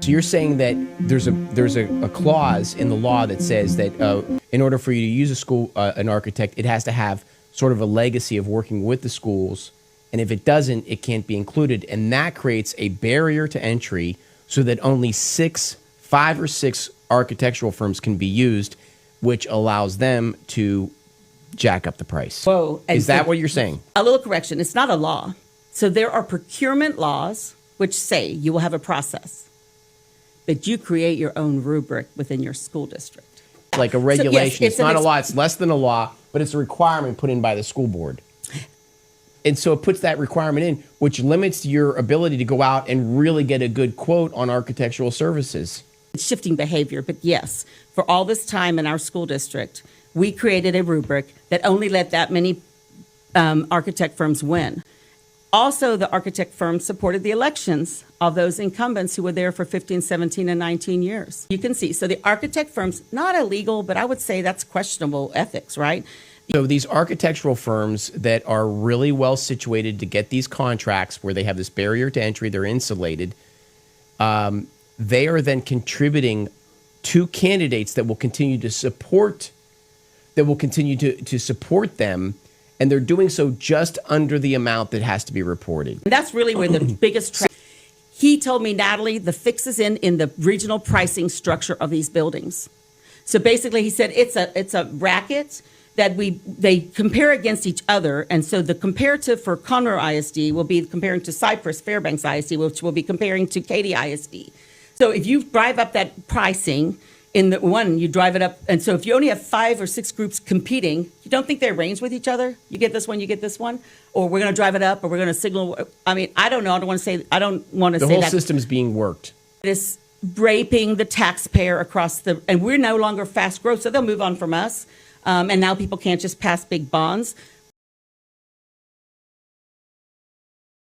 So you're saying that there's a clause in the law that says that in order for you to use a school an architect, it has to have sort of a legacy of working with the schools, and if it doesn't, it can't be included, and that creates a barrier to entry so that only 5 or 6 architectural firms can be used, which allows them to jack up the price. Whoa. Is that what you're saying? A little correction. It's not a law. So there are procurement laws which say you will have a process, but you create your own rubric within your school district. Like a regulation. Yes, it's not a law. It's less than a law, but it's a requirement put in by the school board. And so it puts that requirement in, which limits your ability to go out and really get a good quote on architectural services. It's shifting behavior, but yes, for all this time in our school district, we created a rubric that only let that many architect firms win. Also, the architect firms supported the elections of those incumbents who were there for 15, 17, and 19 years. You can see. So the architect firms, not illegal, but I would say that's questionable ethics, right? So these architectural firms that are really well situated to get these contracts where they have this barrier to entry, they're insulated, they are then contributing to candidates that will continue to support them, and they're doing so just under the amount that has to be reported. And that's really where the biggest he told me, Natalie, the fix is in the regional pricing structure of these buildings. So basically, he said it's a racket that they compare against each other, and so the comparative for Conroe ISD will be comparing to Cypress Fairbanks ISD, which will be comparing to Katy ISD. So if you drive up that pricing in the one, you drive it up, and so if you only have 5 or 6 groups competing, you don't think they arrange with each other? You get this one, you get this one, or we're going to drive it up, or we're going to signal. I mean, I don't know. I don't want to say The whole system's being worked. It's raping the taxpayer across and we're no longer fast growth, so they'll move on from us. And now people can't just pass big bonds.